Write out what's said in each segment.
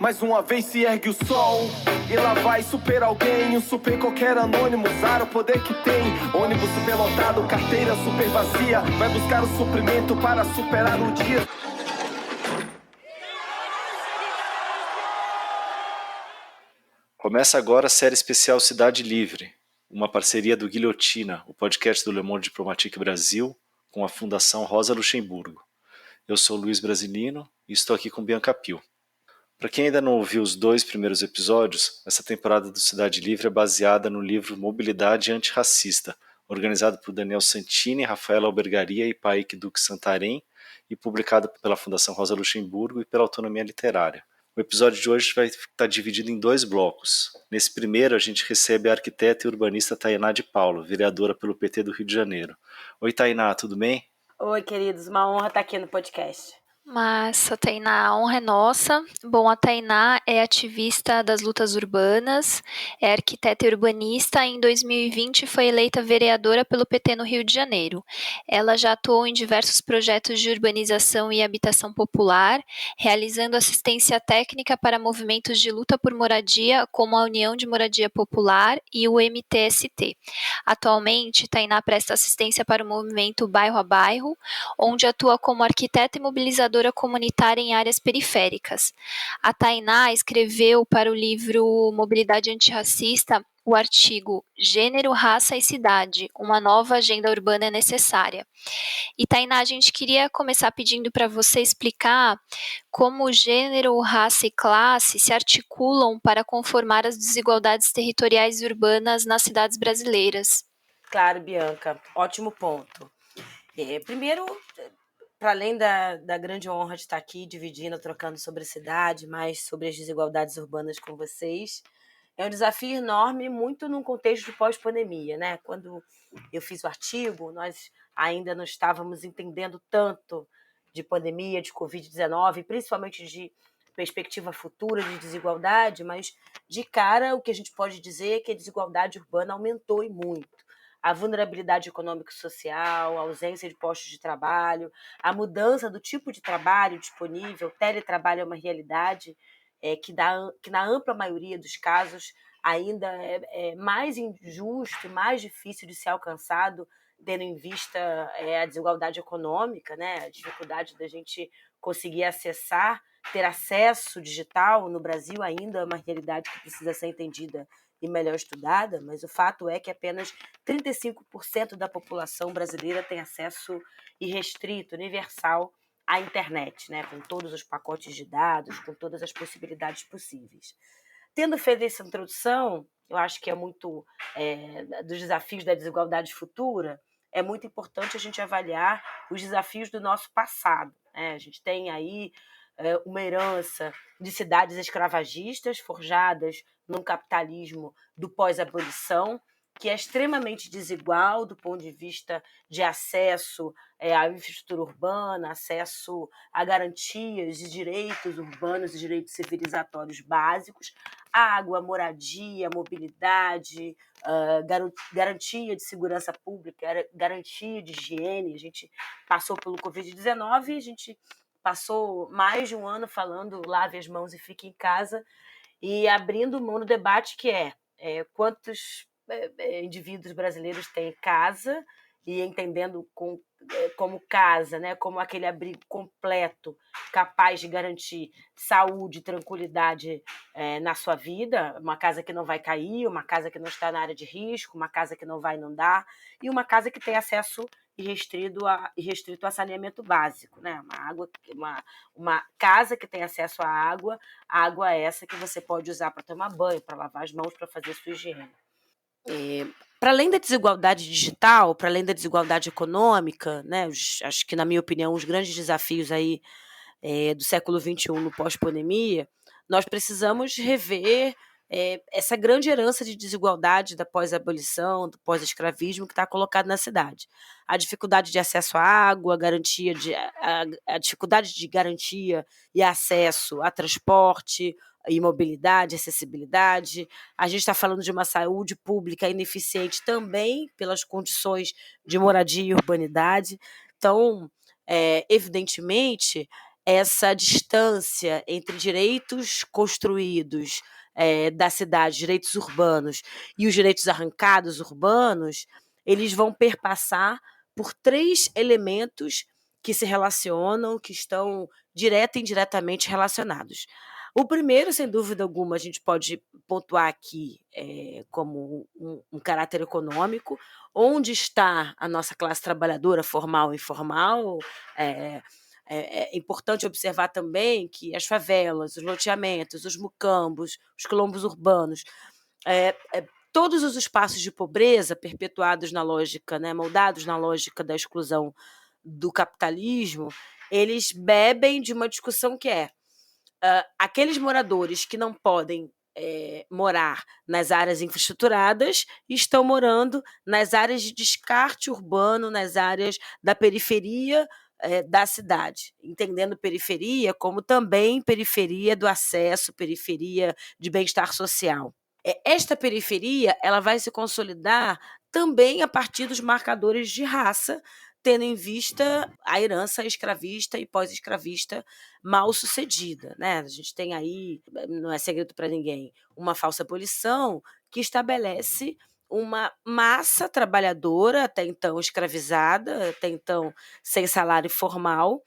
Mais uma vez se ergue o sol e lá vai super alguém, um super qualquer anônimo usar o poder que tem. Ônibus superlotado, carteira super vazia, vai buscar o suprimento para superar o dia. Começa agora a série especial Cidade Livre, uma parceria do Guilhotina, o podcast do Le Monde Diplomatique Brasil, com a Fundação Rosa Luxemburgo. Eu sou Luiz Brasilino e estou aqui com Bianca Pio. Para quem ainda não ouviu os 2 primeiros episódios, essa temporada do Cidade Livre é baseada no livro Mobilidade Antirracista, organizado por Daniel Santini, Rafaela Albergaria e Paik Duque Santarém e publicado pela Fundação Rosa Luxemburgo e pela Autonomia Literária. O episódio de hoje vai estar dividido em 2 blocos. Nesse primeiro, a gente recebe a arquiteta e urbanista Tainá de Paulo, vereadora pelo PT do Rio de Janeiro. Oi, Tainá, tudo bem? Oi, queridos, uma honra estar aqui no podcast. Massa, Tainá, a honra é nossa. Bom, a Tainá é ativista das lutas urbanas, é arquiteta e urbanista e em 2020 foi eleita vereadora pelo PT no Rio de Janeiro. Ela já atuou em diversos projetos de urbanização e habitação popular, realizando assistência técnica para movimentos de luta por moradia, como a União de Moradia Popular e o MTST. Atualmente, Tainá presta assistência para o movimento Bairro a Bairro, onde atua como arquiteta e mobilizadora comunitária em áreas periféricas. A Tainá escreveu para o livro Mobilidade Antirracista o artigo Gênero, Raça e Cidade, uma nova agenda urbana é necessária. E Tainá, a gente queria começar pedindo para você explicar como gênero, raça e classe se articulam para conformar as desigualdades territoriais e urbanas nas cidades brasileiras. Claro, Bianca, ótimo ponto. Primeiro, para além da grande honra de estar aqui dividindo, trocando sobre a cidade, mais sobre as desigualdades urbanas com vocês, é um desafio enorme, muito num contexto de pós-pandemia, né? Quando eu fiz o artigo, nós ainda não estávamos entendendo tanto de pandemia, de Covid-19, principalmente de perspectiva futura de desigualdade, mas de cara o que a gente pode dizer é que a desigualdade urbana aumentou e muito. A vulnerabilidade econômico-social, a ausência de postos de trabalho, a mudança do tipo de trabalho disponível, teletrabalho é uma realidade que na ampla maioria dos casos ainda é mais injusto, mais difícil de ser alcançado, tendo em vista a desigualdade econômica, né? A dificuldade da gente conseguir acessar, ter acesso digital no Brasil ainda é uma realidade que precisa ser entendida e melhor estudada, mas o fato é que apenas 35% da população brasileira tem acesso irrestrito, universal à internet, né? Com todos os pacotes de dados, com todas as possibilidades possíveis. Tendo feito essa introdução, eu acho que é muito dos desafios da desigualdade futura, é muito importante a gente avaliar os desafios do nosso passado, né? A gente tem aí uma herança de cidades escravagistas forjadas num capitalismo do pós-abolição, que é extremamente desigual do ponto de vista de acesso à infraestrutura urbana, acesso a garantias de direitos urbanos e direitos civilizatórios básicos, água, moradia, mobilidade, garantia de segurança pública, garantia de higiene. A gente passou pelo Covid-19 e a gente passou mais de um ano falando lave as mãos e fique em casa e abrindo mão do debate que quantos indivíduos brasileiros têm casa e entendendo como casa, né, como aquele abrigo completo, capaz de garantir saúde, tranquilidade na sua vida, uma casa que não vai cair, uma casa que não está na área de risco, uma casa que não vai inundar e uma casa que tem acesso irrestrito a saneamento básico, né? Uma casa que tem acesso à água essa que você pode usar para tomar banho, para lavar as mãos, para fazer sua higiene. Para além da desigualdade digital, para além da desigualdade econômica, né? Acho que, na minha opinião, os grandes desafios aí do século XXI no pós-pandemia, nós precisamos rever essa grande herança de desigualdade da pós-abolição, do pós-escravismo que está colocado na cidade. A dificuldade de acesso à água, a dificuldade de garantia e acesso a transporte e mobilidade, acessibilidade. A gente está falando de uma saúde pública ineficiente também pelas condições de moradia e urbanidade. Então, evidentemente, essa distância entre direitos construídos da cidade, direitos urbanos, e os direitos arrancados urbanos, eles vão perpassar por 3 elementos que se relacionam, que estão direta e indiretamente relacionados. O primeiro, sem dúvida alguma, a gente pode pontuar aqui como um caráter econômico, onde está a nossa classe trabalhadora, formal e informal. É importante observar também que as favelas, os loteamentos, os mucambos, os quilombos urbanos, todos os espaços de pobreza perpetuados na lógica, moldados na lógica da exclusão do capitalismo, eles bebem de uma discussão que é aqueles moradores que não podem morar nas áreas infraestruturadas estão morando nas áreas de descarte urbano, nas áreas da periferia da cidade, entendendo periferia como também periferia do acesso, periferia de bem-estar social. Esta periferia ela vai se consolidar também a partir dos marcadores de raça, tendo em vista a herança escravista e pós-escravista mal sucedida. A gente tem aí, não é segredo para ninguém, uma falsa abolição que estabelece uma massa trabalhadora, até então escravizada, até então sem salário formal,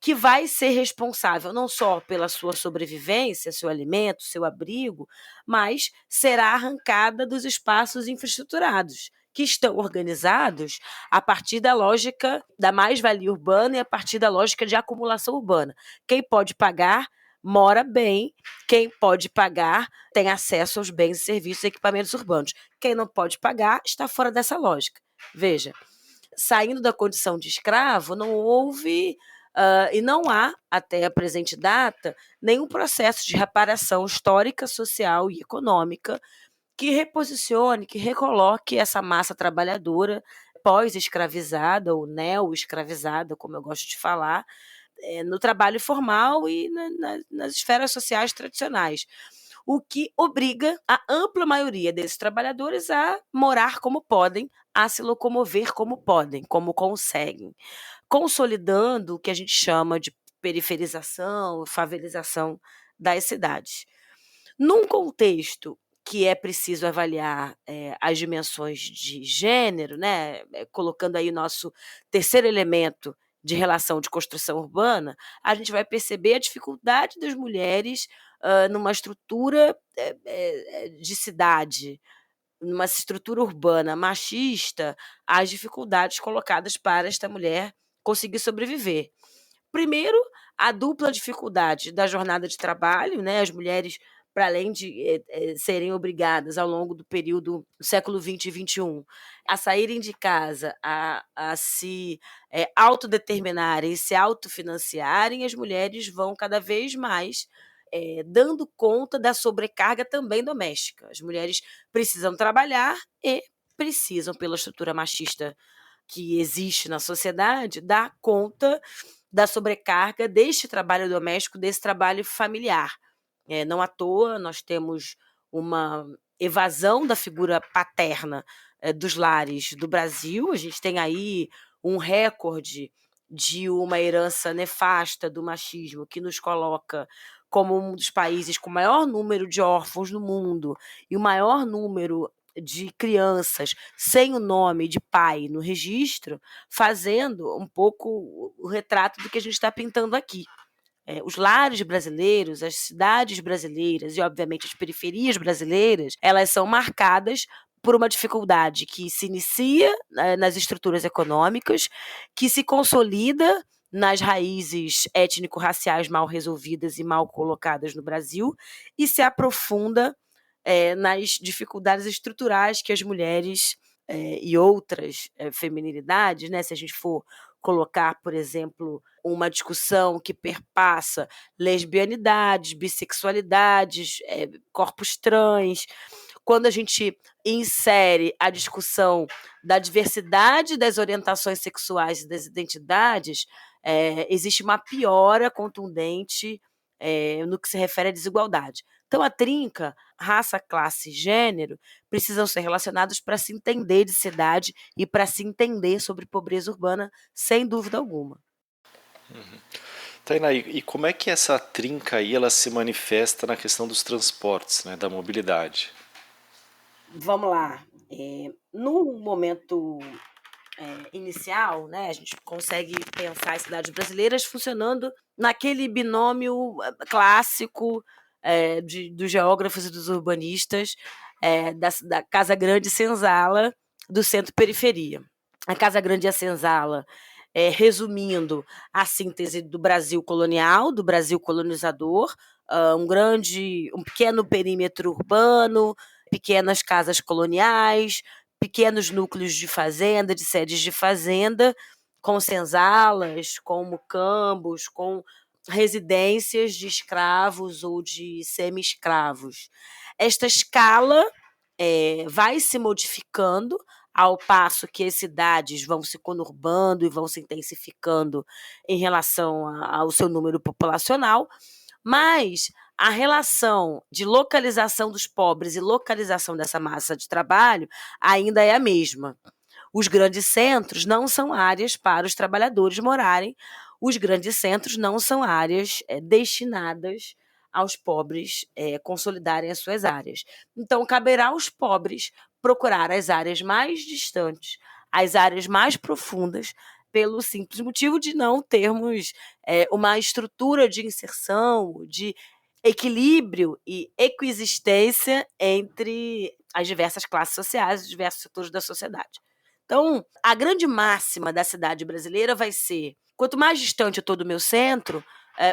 que vai ser responsável não só pela sua sobrevivência, seu alimento, seu abrigo, mas será arrancada dos espaços infraestruturados, que estão organizados a partir da lógica da mais-valia urbana e a partir da lógica de acumulação urbana. Quem pode pagar mora bem, quem pode pagar tem acesso aos bens e serviços e equipamentos urbanos. Quem não pode pagar está fora dessa lógica. Veja, saindo da condição de escravo, não houve e não há, até a presente data, nenhum processo de reparação histórica, social e econômica que reposicione, que recoloque essa massa trabalhadora pós-escravizada ou neo-escravizada, como eu gosto de falar, no trabalho formal e nas esferas sociais tradicionais, o que obriga a ampla maioria desses trabalhadores a morar como podem, a se locomover como podem, como conseguem, consolidando o que a gente chama de periferização, favelização das cidades. Num contexto que é preciso avaliar as dimensões de gênero, colocando aí o nosso terceiro elemento de relação de construção urbana, a gente vai perceber a dificuldade das mulheres numa estrutura de cidade, numa estrutura urbana machista, as dificuldades colocadas para esta mulher conseguir sobreviver. Primeiro, a dupla dificuldade da jornada de trabalho, as mulheres, para além de serem obrigadas ao longo do período do século XX e XXI a saírem de casa, a se autodeterminarem e se autofinanciarem, as mulheres vão cada vez mais dando conta da sobrecarga também doméstica. As mulheres precisam trabalhar e precisam, pela estrutura machista que existe na sociedade, dar conta da sobrecarga deste trabalho doméstico, desse trabalho familiar. Não à toa, nós temos uma evasão da figura paterna dos lares do Brasil. A gente tem aí um recorde de uma herança nefasta do machismo que nos coloca como um dos países com o maior número de órfãos no mundo e o maior número de crianças sem o nome de pai no registro, fazendo um pouco o retrato do que a gente está pintando aqui. Os lares brasileiros, as cidades brasileiras e, obviamente, as periferias brasileiras, elas são marcadas por uma dificuldade que se inicia nas estruturas econômicas, que se consolida nas raízes étnico-raciais mal resolvidas e mal colocadas no Brasil e se aprofunda nas dificuldades estruturais que as mulheres e outras feminilidades, se a gente for colocar, por exemplo, uma discussão que perpassa lesbianidades, bissexualidades, corpos trans, quando a gente insere a discussão da diversidade das orientações sexuais e das identidades, existe uma piora contundente no que se refere à desigualdade. Então, a trinca, raça, classe e gênero, precisam ser relacionados para se entender de cidade e para se entender sobre pobreza urbana, sem dúvida alguma. Tainá, e como é que essa trinca aí ela se manifesta na questão dos transportes, né, da mobilidade? Vamos lá. No momento inicial, né, a gente consegue pensar as cidades brasileiras funcionando naquele binômio clássico dos geógrafos e dos urbanistas da Casa Grande e Senzala, do centro-periferia. A Casa Grande e a Senzala, resumindo a síntese do Brasil colonial, do Brasil colonizador, um pequeno perímetro urbano, pequenas casas coloniais, pequenos núcleos de fazenda, de sedes de fazenda, com senzalas, com mucambos, com residências de escravos ou de semi-escravos. Esta escala vai se modificando ao passo que as cidades vão se conurbando e vão se intensificando em relação ao seu número populacional, mas a relação de localização dos pobres e localização dessa massa de trabalho ainda é a mesma. Os grandes centros não são áreas para os trabalhadores morarem, os grandes centros não são áreas destinadas aos pobres consolidarem as suas áreas. Então, caberá aos pobres procurar as áreas mais distantes, as áreas mais profundas, pelo simples motivo de não termos uma estrutura de inserção, de equilíbrio e ecoexistência entre as diversas classes sociais, os diversos setores da sociedade. Então, a grande máxima da cidade brasileira vai ser: quanto mais distante eu estou do meu centro,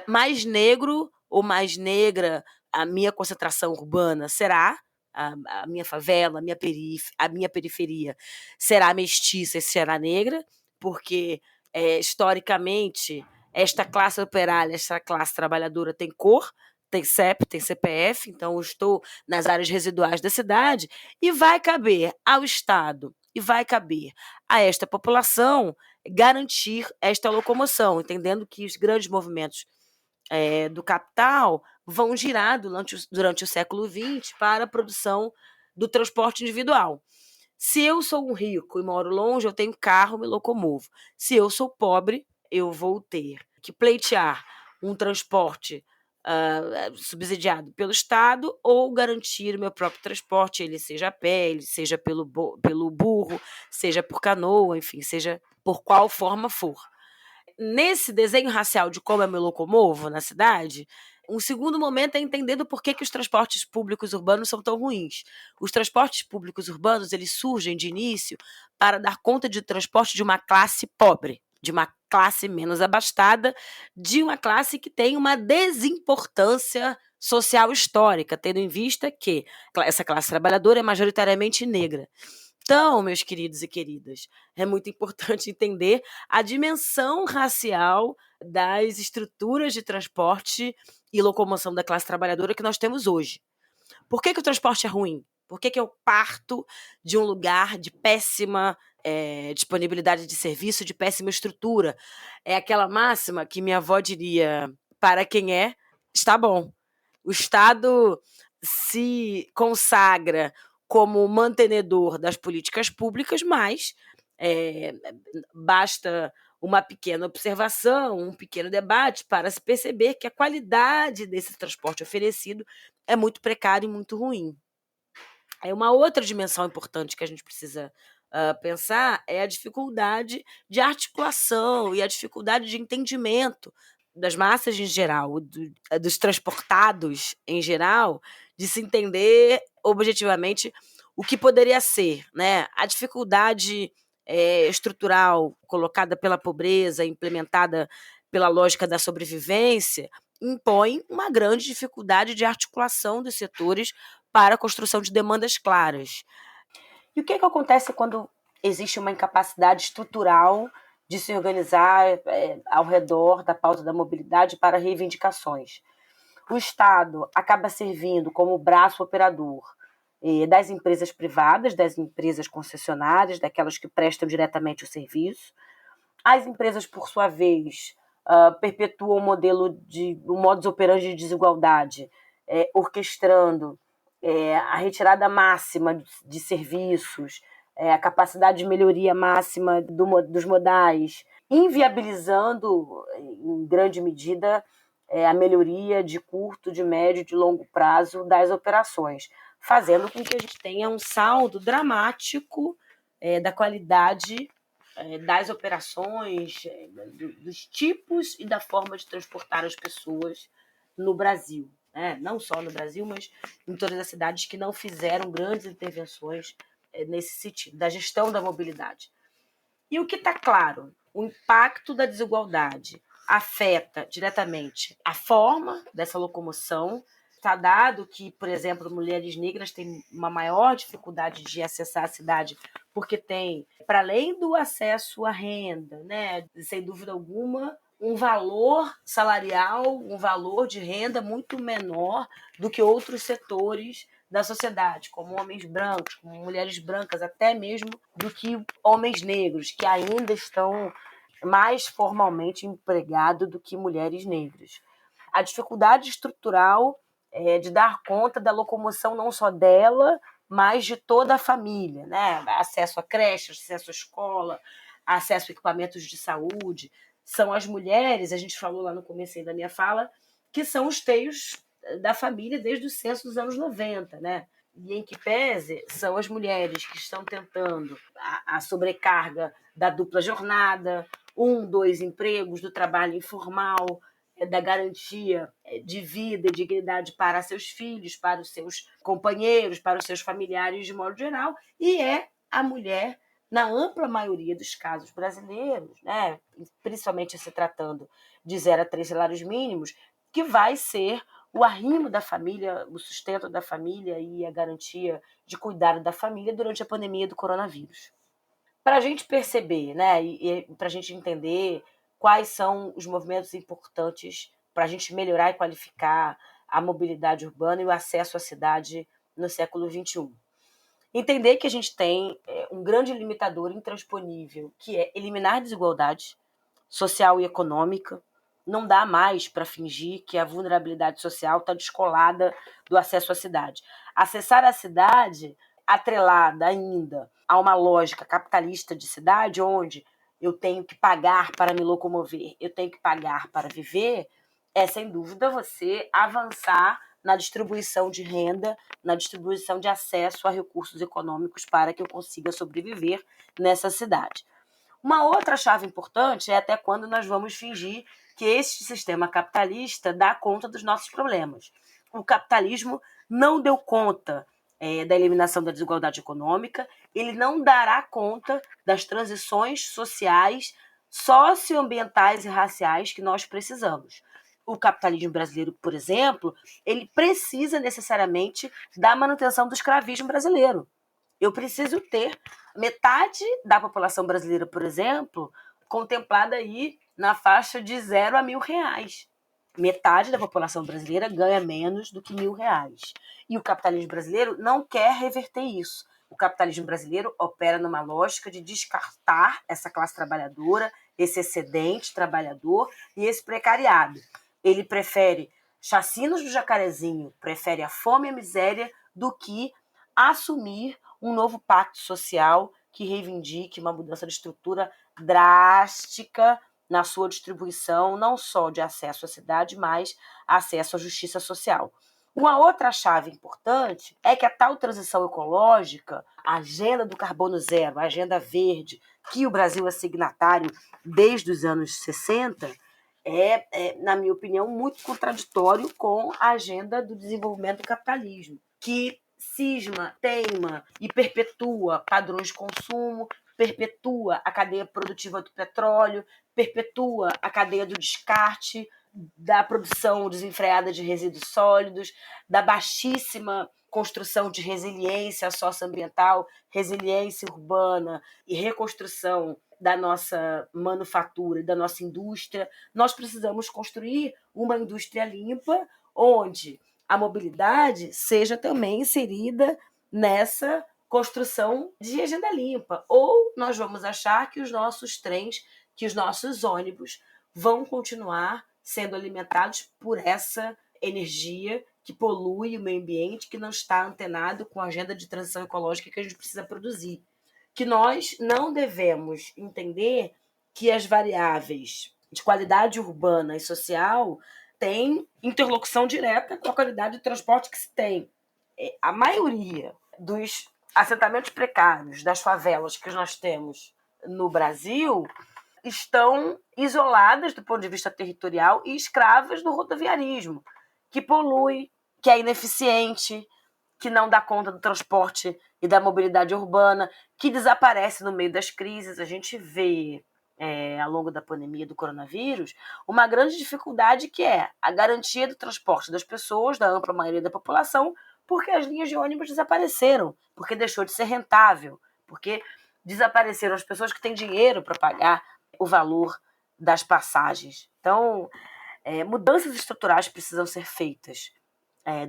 mais negro ou mais negra a minha concentração urbana será, a minha favela, a minha periferia será mestiça e será negra, porque historicamente esta classe operária, esta classe trabalhadora tem cor, tem CEP, tem CPF, então eu estou nas áreas residuais da cidade, e vai caber ao Estado e vai caber a esta população garantir esta locomoção, entendendo que os grandes movimentos do capital vão girar durante o século XX para a produção do transporte individual. Se eu sou um rico e moro longe, eu tenho carro, me locomovo. Se eu sou pobre, eu vou ter que pleitear um transporte subsidiado pelo Estado ou garantir o meu próprio transporte, ele seja a pé, ele seja pelo burro, seja por canoa, enfim, seja por qual forma for. Nesse desenho racial de como eu me locomovo na cidade, um segundo momento é entender do porquê que os transportes públicos urbanos são tão ruins. Os transportes públicos urbanos, eles surgem de início para dar conta de transporte de uma classe pobre, de uma classe menos abastada, de uma classe que tem uma desimportância social histórica, tendo em vista que essa classe trabalhadora é majoritariamente negra. Então, meus queridos e queridas, é muito importante entender a dimensão racial das estruturas de transporte e locomoção da classe trabalhadora que nós temos hoje. Por que o transporte é ruim? Por que eu parto de um lugar de péssima disponibilidade de serviço, de péssima estrutura? É aquela máxima que minha avó diria: para quem está bom. O Estado se consagra como mantenedor das políticas públicas, mas basta uma pequena observação, um pequeno debate para se perceber que a qualidade desse transporte oferecido é muito precária e muito ruim. Uma outra dimensão importante que a gente precisa pensar é a dificuldade de articulação e a dificuldade de entendimento das massas em geral, dos transportados em geral, de se entender objetivamente o que poderia ser, né? A dificuldade estrutural colocada pela pobreza, implementada pela lógica da sobrevivência, impõe uma grande dificuldade de articulação dos setores para a construção de demandas claras. E o que acontece quando existe uma incapacidade estrutural de se organizar ao redor da pauta da mobilidade para reivindicações? O Estado acaba servindo como braço operador das empresas privadas, das empresas concessionárias, daquelas que prestam diretamente o serviço. As empresas, por sua vez, perpetuam um modus operandi de desigualdade, orquestrando a retirada máxima de serviços, a capacidade de melhoria máxima dos modais, inviabilizando, em grande medida, a melhoria de curto, de médio e de longo prazo das operações, fazendo com que a gente tenha um saldo dramático da qualidade das operações, dos tipos e da forma de transportar as pessoas no Brasil. Não só no Brasil, mas em todas as cidades que não fizeram grandes intervenções nesse sentido, da gestão da mobilidade. E o que está claro, o impacto da desigualdade afeta diretamente a forma dessa locomoção. Está dado que, por exemplo, mulheres negras têm uma maior dificuldade de acessar a cidade porque tem, para além do acesso à renda, né, sem dúvida alguma, um valor salarial, um valor de renda muito menor do que outros setores da sociedade, como homens brancos, como mulheres brancas, até mesmo do que homens negros, que ainda estão mais formalmente empregados do que mulheres negras. A dificuldade estrutural de dar conta da locomoção não só dela, mas de toda a família, né? Acesso a creche, acesso à escola, acesso a equipamentos de saúde. São as mulheres, a gente falou lá no começo da minha fala, que são os teios da família desde o censo dos anos 90, né? E em que pese são as mulheres que estão tentando a sobrecarga da dupla jornada, 2 empregos, do trabalho informal, da garantia de vida e dignidade para seus filhos, para os seus companheiros, para os seus familiares de modo geral, e é a mulher, na ampla maioria dos casos brasileiros, né, principalmente se tratando de 0 a 3 salários mínimos, que vai ser o arrimo da família, o sustento da família e a garantia de cuidado da família durante a pandemia do coronavírus. Para a gente perceber, né, e para a gente entender quais são os movimentos importantes para a gente melhorar e qualificar a mobilidade urbana e o acesso à cidade no século XXI. Entender que a gente tem um grande limitador intransponível, que é eliminar a desigualdade social e econômica. Não dá mais para fingir que a vulnerabilidade social está descolada do acesso à cidade. Acessar a cidade atrelada ainda a uma lógica capitalista de cidade, onde eu tenho que pagar para me locomover, eu tenho que pagar para viver, é sem dúvida você avançar na distribuição de renda, na distribuição de acesso a recursos econômicos para que eu consiga sobreviver nessa cidade. Uma outra chave importante é até quando nós vamos fingir que esse sistema capitalista dá conta dos nossos problemas. O capitalismo não deu conta da eliminação da desigualdade econômica, ele não dará conta das transições sociais, socioambientais e raciais que nós precisamos. O capitalismo brasileiro, por exemplo, ele precisa necessariamente da manutenção do escravismo brasileiro. Eu preciso ter metade da população brasileira, por exemplo, contemplada aí na faixa de 0 a R$1.000. Metade da população brasileira ganha menos do que R$1.000. E o capitalismo brasileiro não quer reverter isso. O capitalismo brasileiro opera numa lógica de descartar essa classe trabalhadora, esse excedente trabalhador e esse precariado. Ele prefere chacinas do Jacarezinho, prefere a fome e a miséria do que assumir um novo pacto social que reivindique uma mudança de estrutura drástica na sua distribuição, não só de acesso à cidade, mas acesso à justiça social. Uma outra chave importante é que a tal transição ecológica, a agenda do carbono zero, a agenda verde, que o Brasil é signatário desde os anos 60, na minha opinião, muito contraditório com a agenda do desenvolvimento do capitalismo, que cisma, teima e perpetua padrões de consumo, perpetua a cadeia produtiva do petróleo, perpetua a cadeia do descarte, da produção desenfreada de resíduos sólidos, da baixíssima construção de resiliência socioambiental, resiliência urbana e reconstrução da nossa manufatura e da nossa indústria. Nós precisamos construir uma indústria limpa, onde a mobilidade seja também inserida nessa construção de agenda limpa. Ou nós vamos achar que os nossos trens, que os nossos ônibus vão continuar sendo alimentados por essa energia que polui o meio ambiente, que não está antenado com a agenda de transição ecológica que a gente precisa produzir. Que nós não devemos entender que as variáveis de qualidade urbana e social têm interlocução direta com a qualidade de transporte que se tem. A maioria dos assentamentos precários, das favelas que nós temos no Brasil, estão isoladas do ponto de vista territorial e escravas do rodoviarismo, que polui, que é ineficiente, que não dá conta do transporte e da mobilidade urbana, que desaparece no meio das crises. A gente vê, ao longo da pandemia do coronavírus, uma grande dificuldade que é a garantia do transporte das pessoas, da ampla maioria da população, porque as linhas de ônibus desapareceram, porque deixou de ser rentável, porque desapareceram as pessoas que têm dinheiro para pagar o valor das passagens. Então, mudanças estruturais precisam ser feitas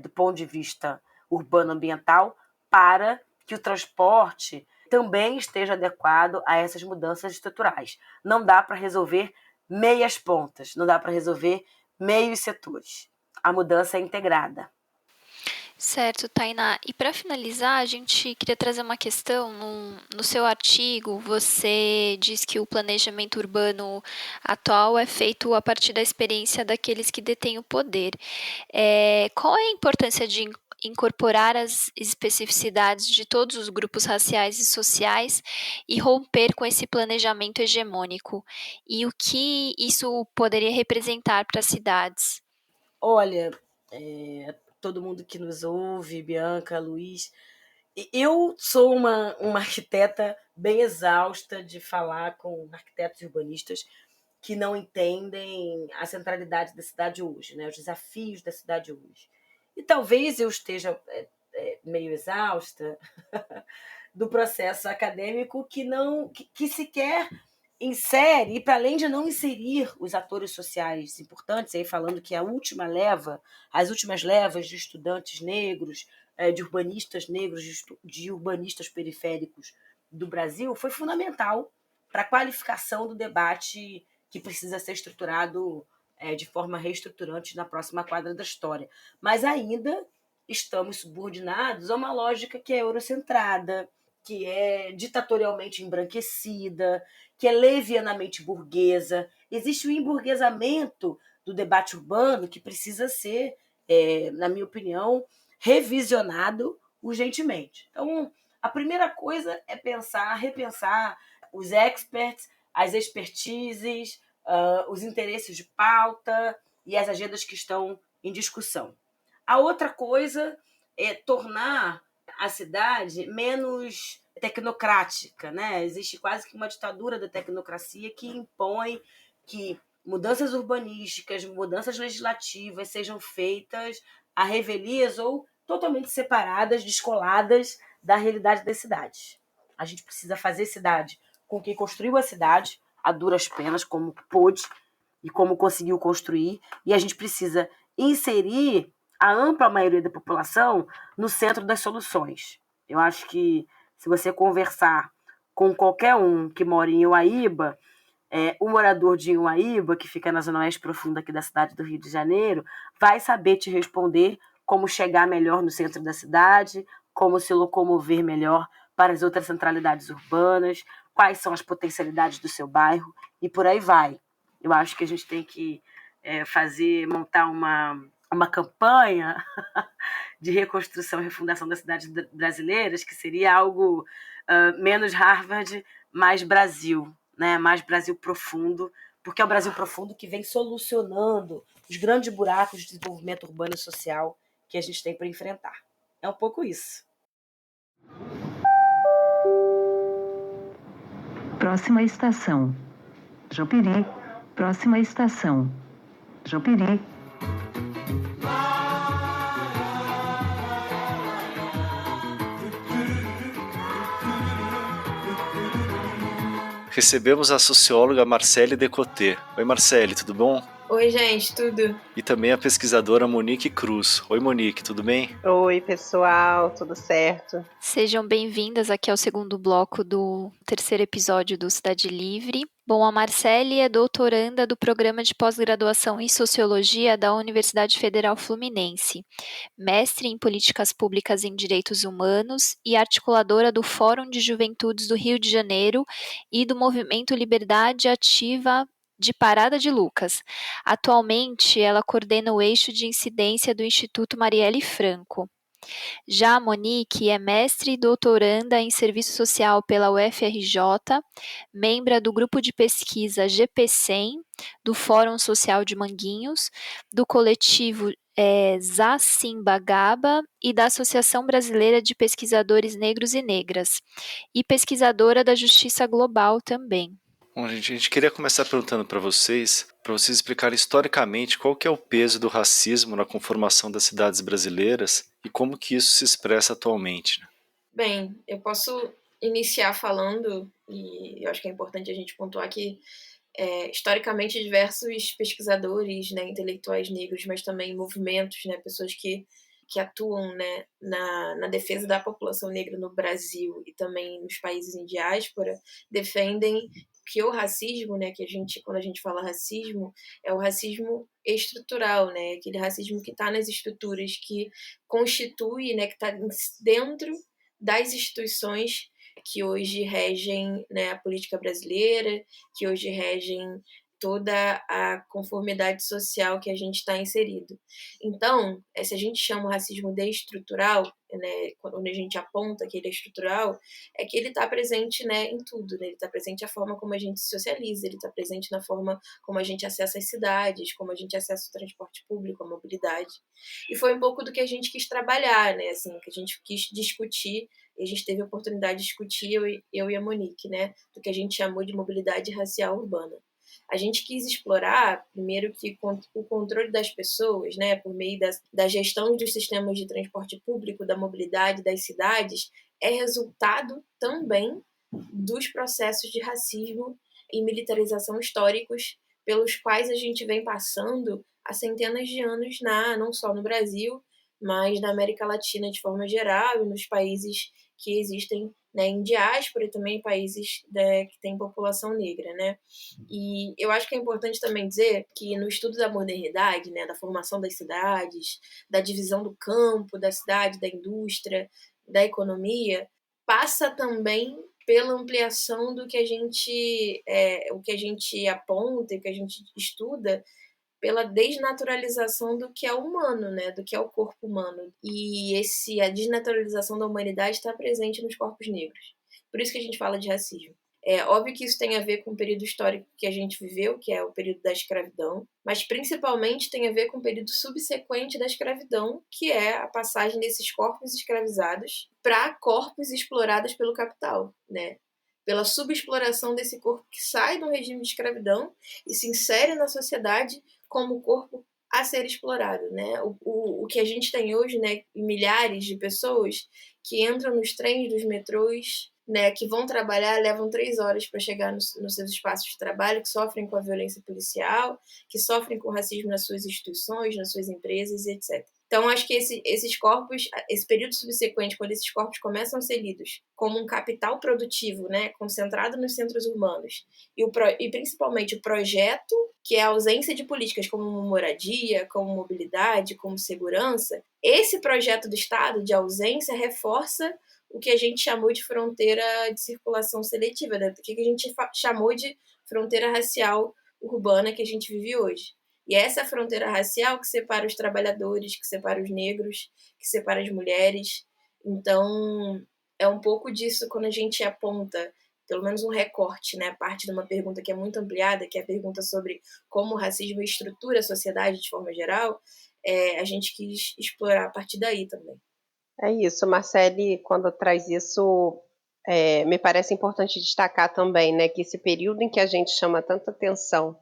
do ponto de vista urbano-ambiental para que o transporte também esteja adequado a essas mudanças estruturais. Não dá para resolver meias pontas, não dá para resolver meios setores. A mudança é integrada. Certo, Tainá. E para finalizar, a gente queria trazer uma questão. No seu artigo, você diz que o planejamento urbano atual é feito a partir da experiência daqueles que detêm o poder. Qual é a importância de incorporar as especificidades de todos os grupos raciais e sociais e romper com esse planejamento hegemônico? E o que isso poderia representar para as cidades? Olha, todo mundo que nos ouve, Bianca, Luiz, eu sou uma arquiteta bem exausta de falar com arquitetos e urbanistas que não entendem a centralidade da cidade hoje, né, os desafios da cidade hoje. E talvez eu esteja meio exausta do processo acadêmico que sequer insere, e para além de não inserir os atores sociais importantes, aí falando que as últimas levas de estudantes negros, de urbanistas negros, de urbanistas periféricos do Brasil, foi fundamental para a qualificação do debate que precisa ser estruturado de forma reestruturante na próxima quadra da história. Mas ainda estamos subordinados a uma lógica que é eurocentrada, que é ditatorialmente embranquecida, que é levianamente burguesa. Existe o emburguesamento do debate urbano que precisa ser, na minha opinião, revisionado urgentemente. Então, a primeira coisa é repensar os experts, as expertises, os interesses de pauta e as agendas que estão em discussão. A outra coisa é tornar a cidade menos tecnocrática, né? Existe quase que uma ditadura da tecnocracia que impõe que mudanças urbanísticas, mudanças legislativas sejam feitas a revelias ou totalmente separadas, descoladas da realidade das cidades. A gente precisa fazer cidade com quem construiu a cidade, a duras penas, como pôde e como conseguiu construir, e a gente precisa inserir a ampla maioria da população no centro das soluções. Eu acho que se você conversar com qualquer um que mora em Uaíba, o morador de Uaíba, que fica na zona oeste profunda aqui da cidade do Rio de Janeiro, vai saber te responder como chegar melhor no centro da cidade, como se locomover melhor para as outras centralidades urbanas, quais são as potencialidades do seu bairro e por aí vai. Eu acho que a gente tem que montar uma campanha de reconstrução e refundação das cidades brasileiras, que seria algo menos Harvard, mais Brasil, né? Mais Brasil profundo, porque é o Brasil profundo que vem solucionando os grandes buracos de desenvolvimento urbano e social que a gente tem para enfrentar. É um pouco isso. Próxima estação, Jopiri. Próxima estação, Jopiri. Recebemos a socióloga Marcele Decoté. Oi, Marcele, tudo bom? Oi, gente, tudo? E também a pesquisadora Monique Cruz. Oi, Monique, tudo bem? Oi, pessoal, tudo certo? Sejam bem-vindas aqui ao segundo bloco do terceiro episódio do Cidade Livre. Bom, a Marcele é doutoranda do Programa de Pós-Graduação em Sociologia da Universidade Federal Fluminense, mestre em Políticas Públicas em Direitos Humanos e articuladora do Fórum de Juventudes do Rio de Janeiro e do Movimento Liberdade Ativa de Parada de Lucas. Atualmente, ela coordena o eixo de incidência do Instituto Marielle Franco. Já a Monique é mestre e doutoranda em Serviço Social pela UFRJ, membra do grupo de pesquisa GP100, do Fórum Social de Manguinhos, do coletivo Zacimbagaba e da Associação Brasileira de Pesquisadores Negros e Negras, e pesquisadora da Justiça Global também. Bom, gente, a gente queria começar perguntando para vocês explicarem historicamente qual que é o peso do racismo na conformação das cidades brasileiras e como que isso se expressa atualmente. Né? Bem, eu posso iniciar falando, e eu acho que é importante a gente pontuar que historicamente diversos pesquisadores, né, intelectuais negros, mas também movimentos, né, pessoas que atuam, né, na defesa da população negra no Brasil e também nos países em diáspora, defendem que o racismo, né, quando a gente fala racismo, é o racismo estrutural, né, aquele racismo que está nas estruturas, que constitui, né, que está dentro das instituições que hoje regem, né, a política brasileira, que hoje regem toda a conformidade social que a gente está inserido. Então, se a gente chama o racismo de estrutural, né, quando a gente aponta que ele é estrutural, é que ele está presente, né, em tudo. Né? Ele está presente na forma como a gente se socializa, ele está presente na forma como a gente acessa as cidades, como a gente acessa o transporte público, a mobilidade. E foi um pouco do que a gente quis trabalhar, né, assim, que a gente quis discutir, e a gente teve a oportunidade de discutir, eu e a Monique, né, do que a gente chamou de mobilidade racial urbana. A gente quis explorar, primeiro, que o controle das pessoas, né, por meio da gestão dos sistemas de transporte público, da mobilidade das cidades, é resultado também dos processos de racismo e militarização históricos pelos quais a gente vem passando há centenas de anos, não só no Brasil, mas na América Latina de forma geral e nos países que existem, né, em diáspora e também em países, né, que têm população negra, né? E eu acho que é importante também dizer que no estudo da modernidade, né, da formação das cidades, da divisão do campo, da cidade, da indústria, da economia, passa também pela ampliação do que a gente, o que a gente aponta e que a gente estuda, pela desnaturalização do que é humano, né, do que é o corpo humano. E a desnaturalização da humanidade está presente nos corpos negros. Por isso que a gente fala de racismo. É óbvio que isso tem a ver com o período histórico que a gente viveu, que é o período da escravidão, mas principalmente tem a ver com o período subsequente da escravidão, que é a passagem desses corpos escravizados para corpos explorados pelo capital, né? Pela subexploração desse corpo que sai do regime de escravidão e se insere na sociedade como corpo a ser explorado, né? O que a gente tem hoje, né, milhares de pessoas que entram nos trens dos metrôs, né, que vão trabalhar, levam 3 horas para chegar nos seus espaços de trabalho, que sofrem com a violência policial, que sofrem com o racismo nas suas instituições, nas suas empresas, etc. Então, acho que esses corpos, esse período subsequente, quando esses corpos começam a ser lidos como um capital produtivo, né, concentrado nos centros urbanos, e principalmente o projeto, que é a ausência de políticas como moradia, como mobilidade, como segurança, esse projeto do Estado de ausência reforça o que a gente chamou de fronteira de circulação seletiva, né? O que a gente chamou de fronteira racial urbana que a gente vive hoje. E essa fronteira racial que separa os trabalhadores, que separa os negros, que separa as mulheres. Então, é um pouco disso quando a gente aponta, pelo menos um recorte, né? Parte de uma pergunta que é muito ampliada, que é a pergunta sobre como o racismo estrutura a sociedade de forma geral, a gente quis explorar a partir daí também. É isso, Marcele, quando traz isso, me parece importante destacar também, né, que esse período em que a gente chama tanta atenção,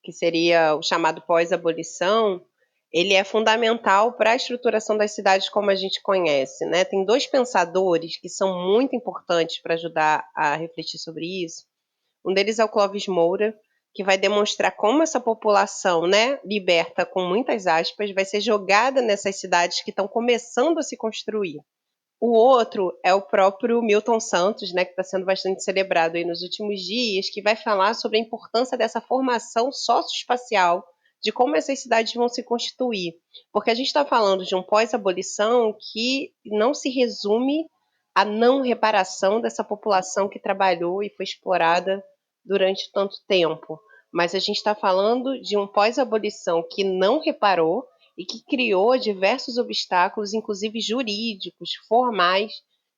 que seria o chamado pós-abolição, ele é fundamental para a estruturação das cidades como a gente conhece, né? Tem 2 pensadores que são muito importantes para ajudar a refletir sobre isso. Um deles é o Clóvis Moura, que vai demonstrar como essa população, né, liberta com muitas aspas, vai ser jogada nessas cidades que estão começando a se construir. O outro é o próprio Milton Santos, né, que está sendo bastante celebrado aí nos últimos dias, que vai falar sobre a importância dessa formação socioespacial, de como essas cidades vão se constituir. Porque a gente está falando de um pós-abolição que não se resume à não reparação dessa população que trabalhou e foi explorada durante tanto tempo. Mas a gente está falando de um pós-abolição que não reparou e que criou diversos obstáculos, inclusive jurídicos, formais,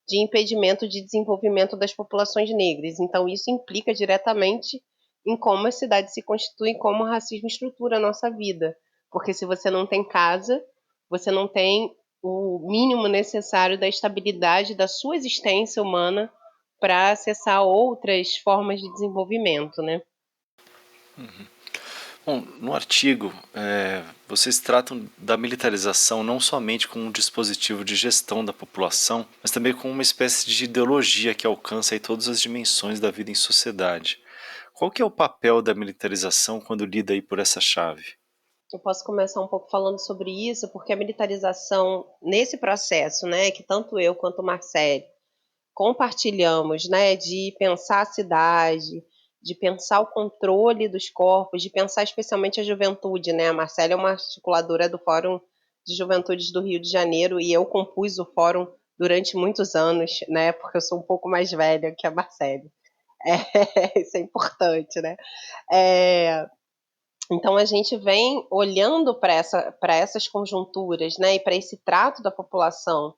de impedimento de desenvolvimento das populações negras. Então, isso implica diretamente em como a cidade se constitui, como o racismo estrutura a nossa vida. Porque se você não tem casa, você não tem o mínimo necessário da estabilidade da sua existência humana para acessar outras formas de desenvolvimento, né? Bom, no artigo, vocês tratam da militarização não somente como um dispositivo de gestão da população, mas também como uma espécie de ideologia que alcança aí todas as dimensões da vida em sociedade. Qual que é o papel da militarização quando lida aí por essa chave? Eu posso começar um pouco falando sobre isso, porque a militarização, nesse processo, né, que tanto eu quanto o Marcelo compartilhamos, né, de pensar a cidade, de pensar o controle dos corpos, de pensar especialmente a juventude, né? A Marcela é uma articuladora do Fórum de Juventudes do Rio de Janeiro e eu compus o fórum durante muitos anos, né? Porque eu sou um pouco mais velha que a Marcela. Isso é importante, né? Então a gente vem olhando para essas conjunturas, né? E para esse trato da população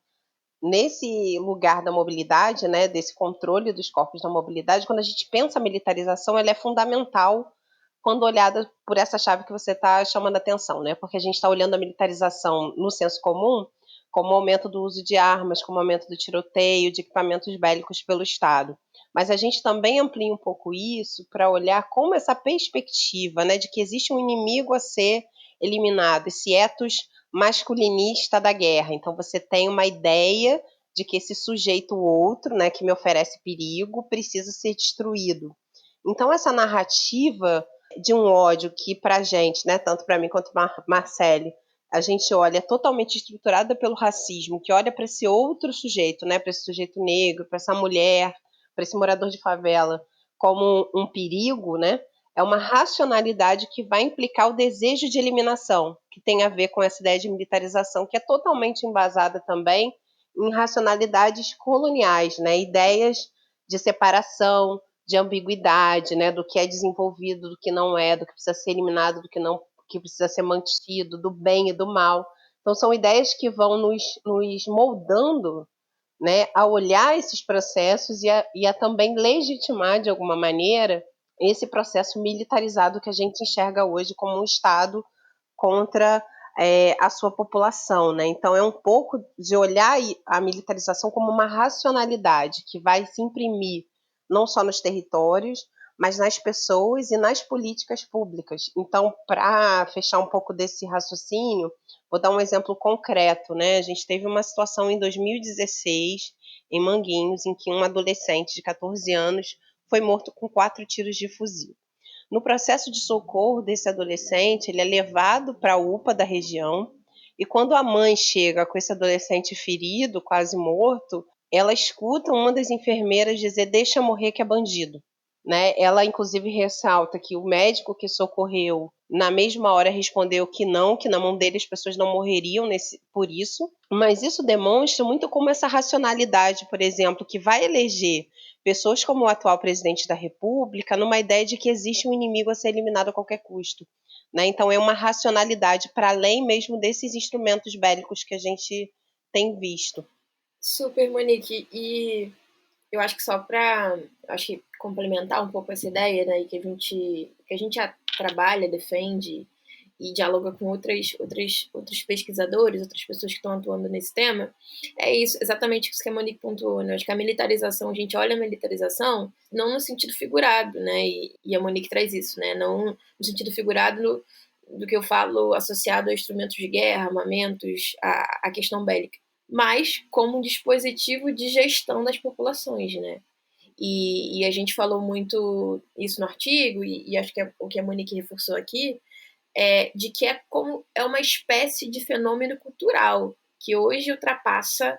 nesse lugar da mobilidade, né, desse controle dos corpos da mobilidade, quando a gente pensa a militarização, ela é fundamental quando olhada por essa chave que você está chamando a atenção, né? Porque a gente está olhando a militarização no senso comum como aumento do uso de armas, como aumento do tiroteio, de equipamentos bélicos pelo Estado. Mas a gente também amplia um pouco isso para olhar como essa perspectiva, né, de que existe um inimigo a ser eliminado, esse ethos masculinista da guerra. Então você tem uma ideia de que esse sujeito outro, né, que me oferece perigo, precisa ser destruído. Então essa narrativa de um ódio que pra gente, né, tanto para mim quanto Marcele, a gente olha totalmente estruturada pelo racismo, que olha para esse outro sujeito, né, para esse sujeito negro, para essa mulher, para esse morador de favela, como um perigo, né? É uma racionalidade que vai implicar o desejo de eliminação, que tem a ver com essa ideia de militarização, que é totalmente embasada também em racionalidades coloniais, né? Ideias de separação, de ambiguidade, né? Do que é desenvolvido, do que não é, do que precisa ser eliminado, do que não, que precisa ser mantido, do bem e do mal. Então são ideias que vão nos moldando, né, a olhar esses processos e a também legitimar, de alguma maneira, esse processo militarizado que a gente enxerga hoje como um Estado contra a sua população, né? Então é um pouco de olhar a militarização como uma racionalidade que vai se imprimir não só nos territórios, mas nas pessoas e nas políticas públicas. Então, para fechar um pouco desse raciocínio, vou dar um exemplo concreto, né? A gente teve uma situação em 2016, em Manguinhos, em que um adolescente de 14 anos foi morto com 4 tiros de fuzil. No processo de socorro desse adolescente, ele é levado para a UPA da região, e quando a mãe chega com esse adolescente ferido, quase morto, ela escuta uma das enfermeiras dizer: deixa morrer que é bandido. Né? Ela, inclusive, ressalta que o médico que socorreu, na mesma hora, respondeu que não, que na mão dele as pessoas não morreriam por isso. Mas isso demonstra muito como essa racionalidade, por exemplo, que vai eleger pessoas como o atual presidente da República numa ideia de que existe um inimigo a ser eliminado a qualquer custo. Né? Então é uma racionalidade para além mesmo desses instrumentos bélicos que a gente tem visto. Super, Monique. E eu acho que só para complementar um pouco essa ideia, né, que a gente já trabalha, defende e dialoga com outros pesquisadores, outras pessoas que estão atuando nesse tema, é isso, exatamente isso que a Monique pontuou, né? Acho que a militarização, a gente olha a militarização não no sentido figurado, né? E a Monique traz isso, né? Não no sentido figurado do que eu falo associado a instrumentos de guerra, armamentos, a questão bélica, mas como um dispositivo de gestão das populações, né? e a gente falou muito isso no artigo, e acho que é o que a Monique reforçou aqui, de que é uma espécie de fenômeno cultural, que hoje ultrapassa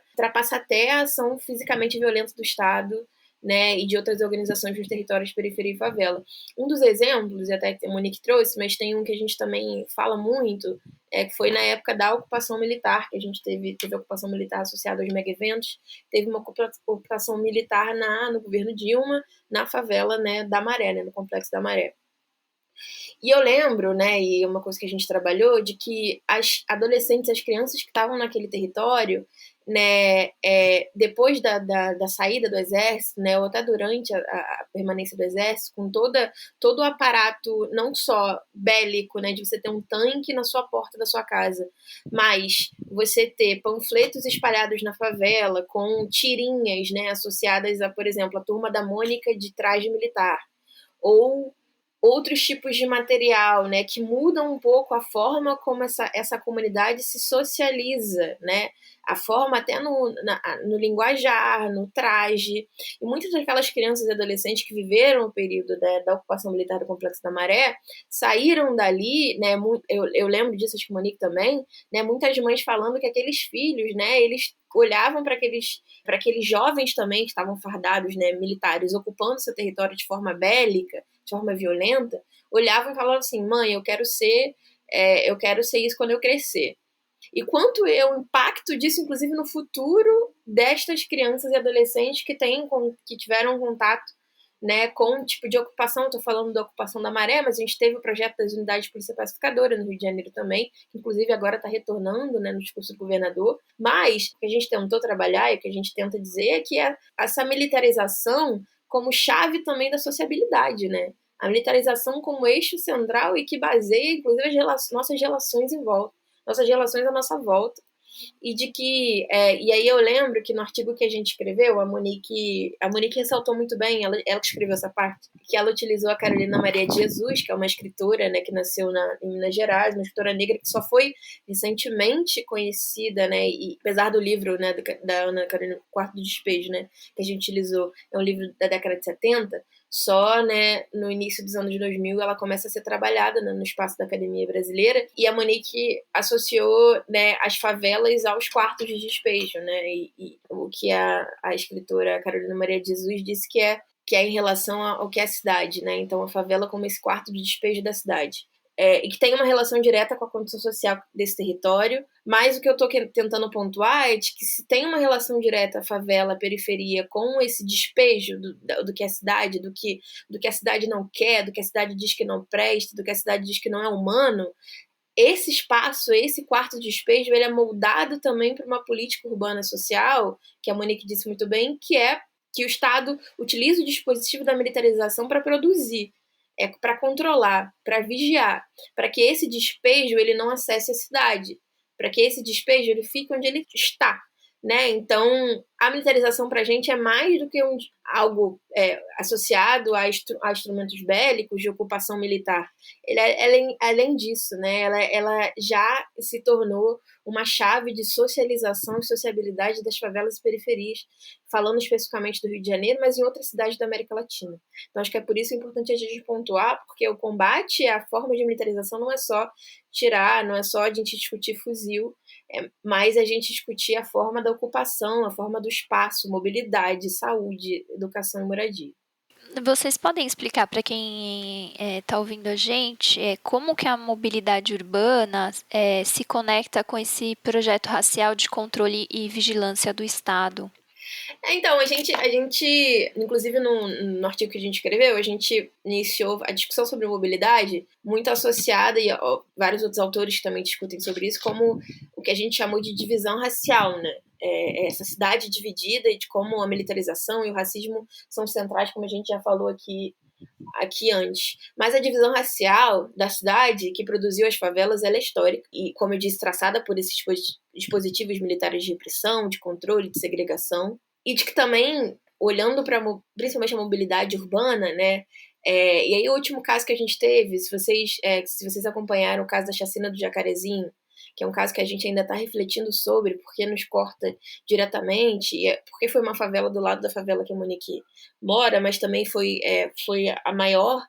até a ação fisicamente violenta do Estado, né, e de outras organizações dos territórios de periferia e favela. Um dos exemplos, e até que a Monique trouxe, mas tem um que a gente também fala muito, que foi na época da ocupação militar, que a gente teve ocupação militar associada aos mega-eventos, teve uma ocupação militar no governo Dilma, na favela, né, da Maré, né, no Complexo da Maré. E eu lembro, né, e uma coisa que a gente trabalhou, de que as adolescentes, as crianças que estavam naquele território, né, depois da saída do exército, né, ou até durante a permanência do exército, com todo o aparato, não só bélico, né, de você ter um tanque na sua porta da sua casa, mas você ter panfletos espalhados na favela com tirinhas, né, associadas a, por exemplo, a Turma da Mônica de traje militar, ou outros tipos de material, né, que mudam um pouco a forma como essa comunidade se socializa, né, a forma até no linguajar, no traje. E muitas daquelas crianças e adolescentes que viveram o período da ocupação militar do Complexo da Maré saíram dali, né, eu lembro disso, acho que Monique também, né, muitas mães falando que aqueles filhos, né, eles olhavam para aqueles jovens também que estavam fardados, né, militares, ocupando seu território de forma bélica, de forma violenta, olhavam e falavam assim: mãe, eu quero ser isso quando eu crescer. E quanto é o impacto disso, inclusive, no futuro destas crianças e adolescentes que tiveram contato, né, com um tipo de ocupação. Estou falando da ocupação da Maré, mas a gente teve o projeto das unidades de polícia pacificadora no Rio de Janeiro também, que inclusive agora está retornando, né, no discurso do governador. Mas o que a gente tentou trabalhar e o que a gente tenta dizer é que essa militarização como chave também da sociabilidade, né? A militarização como eixo central e que baseia, inclusive, nossas relações em volta, nossas relações à nossa volta. E de que, e aí eu lembro que no artigo que a gente escreveu, a Monique ressaltou muito bem, ela que escreveu essa parte, que ela utilizou a Carolina Maria de Jesus, que é uma escritora, né, que nasceu em Minas Gerais, uma escritora negra que só foi recentemente conhecida, né, e apesar do livro, né, da Ana Carolina, Quarto do Despejo, né, que a gente utilizou, é um livro da década de 70, só, né, no início dos anos 2000 ela começa a ser trabalhada, né, no espaço da academia brasileira, e a Monique associou, né, as favelas aos quartos de despejo, né, e o que a escritora Carolina Maria de Jesus disse que é em relação ao que é a cidade, né, então a favela como esse quarto de despejo da cidade. E que tem uma relação direta com a condição social desse território, mas o que eu estou tentando pontuar é de que se tem uma relação direta a favela, a periferia, com esse despejo do que é a cidade, do que a cidade não quer, do que a cidade diz que não presta, do que a cidade diz que não é humano, esse espaço, esse quarto de despejo, ele é moldado também para uma política urbana social, que a Monique disse muito bem, que é que o Estado utiliza o dispositivo da militarização para produzir, para controlar, para vigiar, para que esse despejo ele não acesse a cidade, para que esse despejo ele fique onde ele está, né? Então, a militarização para a gente é mais do que algo associado a instrumentos bélicos de ocupação militar. Além disso, né? Ela já se tornou uma chave de socialização e sociabilidade das favelas e periferias, falando especificamente do Rio de Janeiro, mas em outras cidades da América Latina. Então, acho que é por isso importante a gente pontuar, porque o combate à forma de militarização não é só não é só a gente discutir fuzil, mas a gente discutir a forma da ocupação, a forma do espaço, mobilidade, saúde, educação e moradia. Vocês podem explicar para quem está ouvindo a gente como que a mobilidade urbana se conecta com esse projeto racial de controle e vigilância do Estado? Então, a gente inclusive no artigo que a gente escreveu, a gente iniciou a discussão sobre mobilidade muito associada, e vários outros autores também discutem sobre isso, como o que a gente chamou de divisão racial, né? Essa cidade dividida e de como a militarização e o racismo são centrais, como a gente já falou aqui antes. Mas a divisão racial da cidade que produziu as favelas, ela é histórica e, como eu disse, traçada por esses dispositivos militares de repressão, de controle, de segregação, e de que também, olhando para principalmente a mobilidade urbana, né, e aí o último caso que a gente teve, se vocês acompanharam o caso da chacina do Jacarezinho, que é um caso que a gente ainda está refletindo sobre, porque nos corta diretamente, porque foi uma favela do lado da favela que a Monique mora, mas também foi a maior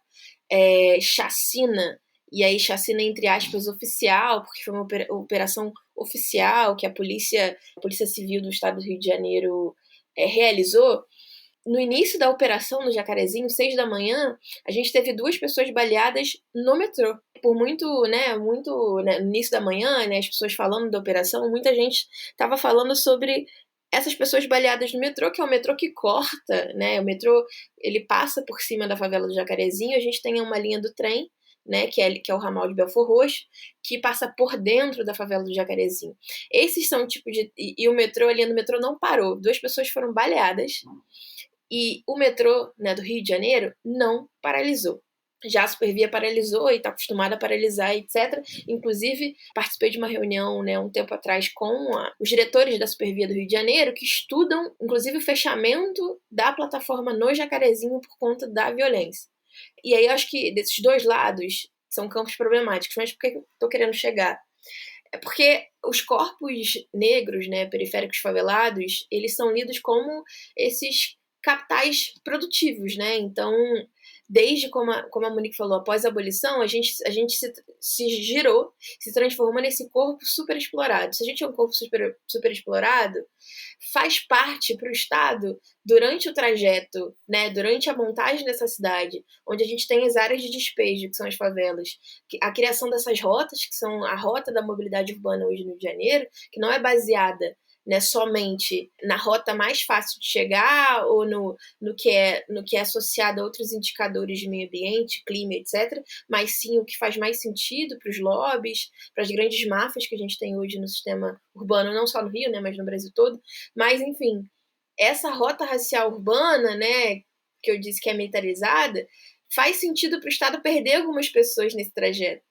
chacina, e aí chacina entre aspas oficial, porque foi uma operação oficial que a Polícia Civil do Estado do Rio de Janeiro realizou. No início da operação no Jacarezinho, 6 da manhã, a gente teve 2 pessoas baleadas no metrô. Por muito, né, no início da manhã, né, as pessoas falando da operação, muita gente estava falando sobre essas pessoas baleadas no metrô, que é o metrô que corta, né, o metrô, ele passa por cima da favela do Jacarezinho, a gente tem uma linha do trem, né, que é o ramal de Belfor Roxo, que passa por dentro da favela do Jacarezinho. Esses são tipos de... E o metrô, a linha do metrô não parou. 2 pessoas foram baleadas, e o metrô, né, do Rio de Janeiro não paralisou. Já a Supervia paralisou e está acostumada a paralisar, etc. Inclusive, participei de uma reunião, né, um tempo atrás com os diretores da Supervia do Rio de Janeiro, que estudam, inclusive, o fechamento da plataforma no Jacarezinho por conta da violência. E aí eu acho que desses 2 lados são campos problemáticos. Mas por que eu estou querendo chegar? É porque os corpos negros, né, periféricos favelados, eles são lidos como esses capitais produtivos, né? Então, desde como a Monique falou, após a abolição, a gente se girou, se transformou nesse corpo super explorado. Se a gente é um corpo super explorado, faz parte para o Estado, durante o trajeto, né, durante a montagem dessa cidade, onde a gente tem as áreas de despejo, que são as favelas, a criação dessas rotas, que são a rota da mobilidade urbana hoje no Rio de Janeiro, que não é baseada, né, somente na rota mais fácil de chegar ou no que é associado a outros indicadores de meio ambiente, clima, etc., mas sim o que faz mais sentido para os lobbies, para as grandes máfias que a gente tem hoje no sistema urbano, não só no Rio, né, mas no Brasil todo. Mas, enfim, essa rota racial urbana, né, que eu disse que é militarizada, faz sentido para o Estado perder algumas pessoas nesse trajeto.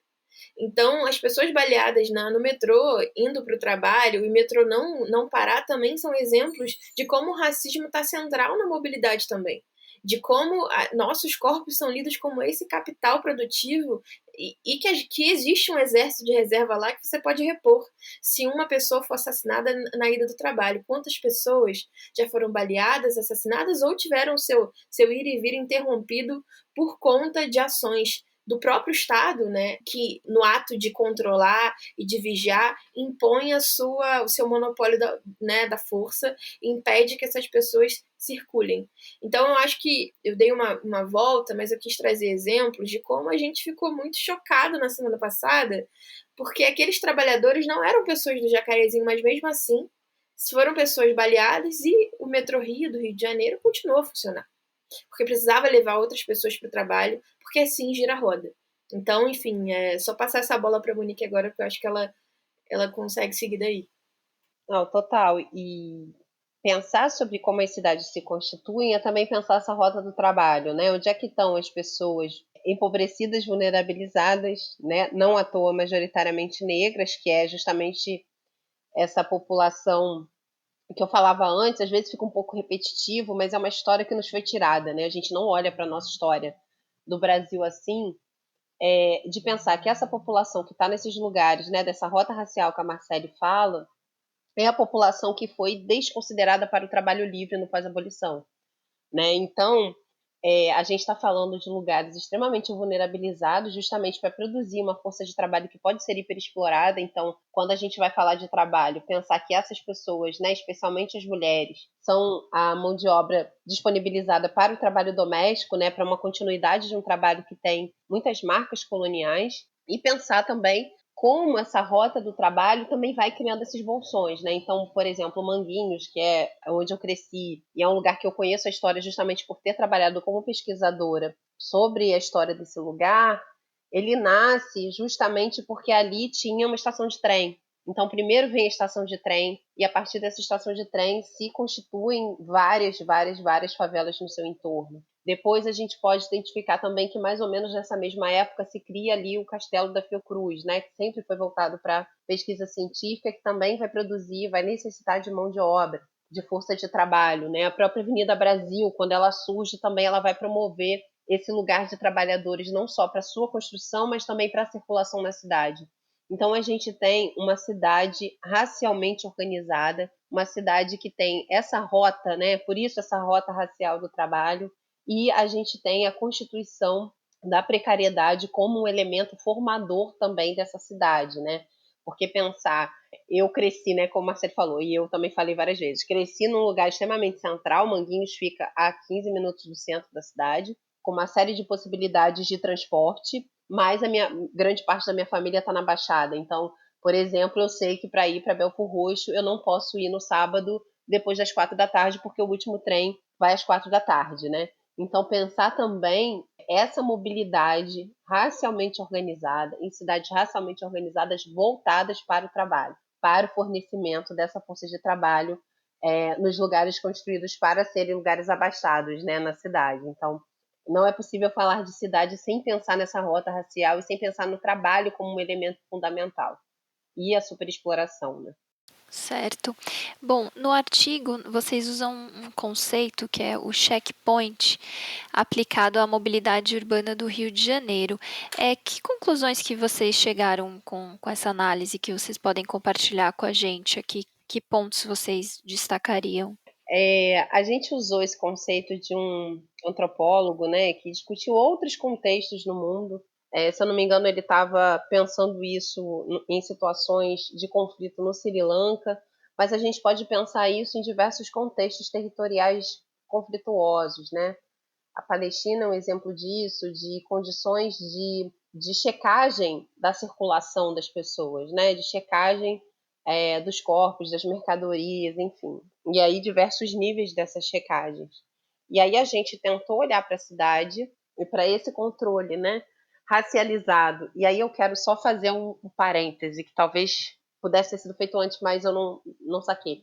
Então, as pessoas baleadas no metrô, indo para o trabalho, e o metrô não parar, também são exemplos de como o racismo está central na mobilidade também. De como nossos corpos são lidos como esse capital produtivo e que existe um exército de reserva lá que você pode repor. Se uma pessoa for assassinada na ida do trabalho, quantas pessoas já foram baleadas, assassinadas ou tiveram seu ir e vir interrompido por conta de ações do próprio Estado, né, que no ato de controlar e de vigiar impõe o seu monopólio da força e impede que essas pessoas circulem. Então eu acho que eu dei uma volta, mas eu quis trazer exemplos de como a gente ficou muito chocado na semana passada, porque aqueles trabalhadores não eram pessoas do Jacarezinho, mas mesmo assim foram pessoas baleadas e o metrô Rio do Rio de Janeiro continuou a funcionar. Porque precisava levar outras pessoas para o trabalho, porque assim gira a roda. Então, enfim, só passar essa bola para a Monique agora, porque eu acho que ela consegue seguir daí. Não, total. E pensar sobre como as cidades se constituem é também pensar essa rota do trabalho, né? Onde é que estão as pessoas empobrecidas, vulnerabilizadas, né? Não à toa majoritariamente negras, que é justamente essa população que eu falava antes, às vezes fica um pouco repetitivo, mas é uma história que nos foi tirada, né? A gente não olha para a nossa história do Brasil assim, de pensar que essa população que está nesses lugares, né, dessa rota racial que a Marcele fala, é a população que foi desconsiderada para o trabalho livre no pós-abolição, né? Então, a gente está falando de lugares extremamente vulnerabilizados justamente para produzir uma força de trabalho que pode ser hiperexplorada. Então, quando a gente vai falar de trabalho, pensar que essas pessoas, né, especialmente as mulheres, são a mão de obra disponibilizada para o trabalho doméstico, né, para uma continuidade de um trabalho que tem muitas marcas coloniais, e pensar também como essa rota do trabalho também vai criando esses bolsões, né? Então, por exemplo, Manguinhos, que é onde eu cresci, e é um lugar que eu conheço a história justamente por ter trabalhado como pesquisadora sobre a história desse lugar, ele nasce justamente porque ali tinha uma estação de trem. Então, primeiro vem a estação de trem, e a partir dessa estação de trem se constituem várias favelas no seu entorno. Depois a gente pode identificar também que mais ou menos nessa mesma época se cria ali o Castelo da Fiocruz, né, que sempre foi voltado para pesquisa científica, que também vai necessitar de mão de obra, de força de trabalho, né? A própria Avenida Brasil, quando ela surge, também ela vai promover esse lugar de trabalhadores não só para a sua construção, mas também para a circulação na cidade. Então a gente tem uma cidade racialmente organizada, uma cidade que tem essa rota, né? Por isso essa rota racial do trabalho, e a gente tem a constituição da precariedade como um elemento formador também dessa cidade, né? Porque pensar, eu cresci, né, como o Marcelo falou, e eu também falei várias vezes, cresci num lugar extremamente central, Manguinhos fica a 15 minutos do centro da cidade, com uma série de possibilidades de transporte, mas a grande parte da minha família está na Baixada. Então, por exemplo, eu sei que para ir para Belford Roxo eu não posso ir no sábado depois das 4 da tarde, porque o último trem vai às 4 da tarde, né? Então, pensar também essa mobilidade racialmente organizada, em cidades racialmente organizadas voltadas para o trabalho, para o fornecimento dessa força de trabalho nos lugares construídos para serem lugares abastados, né, na cidade. Então, não é possível falar de cidade sem pensar nessa rota racial e sem pensar no trabalho como um elemento fundamental. E a superexploração, né? Certo. Bom, no artigo vocês usam um conceito que é o checkpoint aplicado à mobilidade urbana do Rio de Janeiro. Que conclusões que vocês chegaram com essa análise que vocês podem compartilhar com a gente aqui? Que pontos vocês destacariam? A gente usou esse conceito de um antropólogo, né, que discutiu outros contextos no mundo. Se eu não me engano, ele estava pensando isso em situações de conflito no Sri Lanka, mas a gente pode pensar isso em diversos contextos territoriais conflituosos, né? A Palestina é um exemplo disso, de condições de checagem da circulação das pessoas, né? De checagem dos corpos, das mercadorias, enfim. E aí diversos níveis dessas checagens. E aí a gente tentou olhar para a cidade e para esse controle, né, racializado. E aí eu quero só fazer um parêntese, que talvez pudesse ter sido feito antes, mas eu não saquei.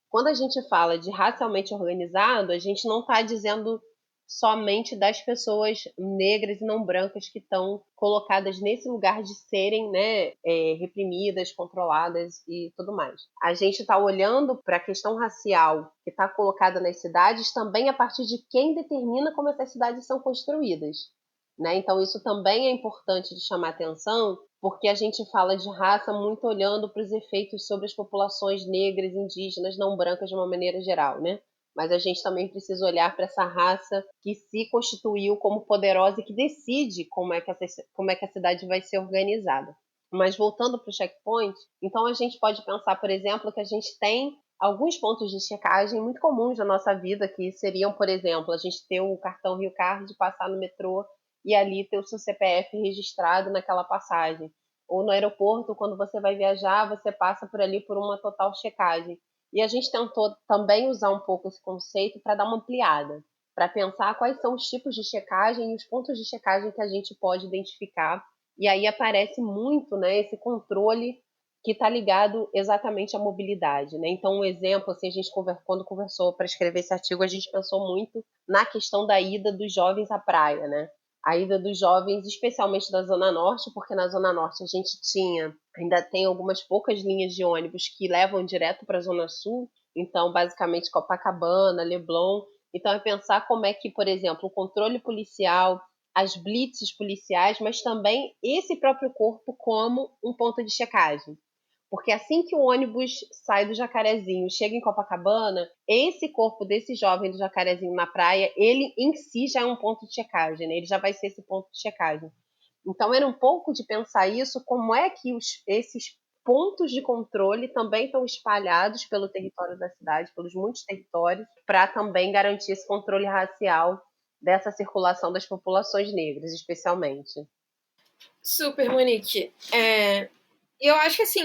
Quando a gente fala de racialmente organizado, a gente não está dizendo somente das pessoas negras e não brancas que estão colocadas nesse lugar de serem, né, reprimidas, controladas e tudo mais. A gente está olhando para a questão racial que está colocada nas cidades também a partir de quem determina como essas cidades são construídas. Né? Então, isso também é importante de chamar atenção, porque a gente fala de raça muito olhando para os efeitos sobre as populações negras, indígenas, não brancas de uma maneira geral, né? Mas a gente também precisa olhar para essa raça que se constituiu como poderosa e que decide como é que a cidade vai ser organizada. Mas voltando para o checkpoint, então a gente pode pensar, por exemplo, que a gente tem alguns pontos de checagem muito comuns na nossa vida, que seriam, por exemplo, a gente ter o cartão Rio Card, passar no metrô e ali ter o seu CPF registrado naquela passagem. Ou no aeroporto, quando você vai viajar, você passa por ali por uma total checagem. E a gente tentou também usar um pouco esse conceito para dar uma ampliada, para pensar quais são os tipos de checagem e os pontos de checagem que a gente pode identificar. E aí aparece muito, né, esse controle que está ligado exatamente à mobilidade, né? Então, um exemplo, assim, a gente quando conversou para escrever esse artigo, a gente pensou muito na questão da ida dos jovens à praia, né? A ida dos jovens, especialmente da Zona Norte, porque na Zona Norte a gente ainda tem algumas poucas linhas de ônibus que levam direto para a Zona Sul, então basicamente Copacabana, Leblon. Então é pensar como é que, por exemplo, o controle policial, as blitzes policiais, mas também esse próprio corpo como um ponto de checagem. Porque assim que o ônibus sai do Jacarezinho, chega em Copacabana, esse corpo desse jovem do Jacarezinho na praia, ele em si já é um ponto de checagem, né? Ele já vai ser esse ponto de checagem. Então era um pouco de pensar isso, como é que esses pontos de controle também estão espalhados pelo território da cidade, pelos muitos territórios, para também garantir esse controle racial dessa circulação das populações negras, especialmente. Super, Monique. Eu acho que assim,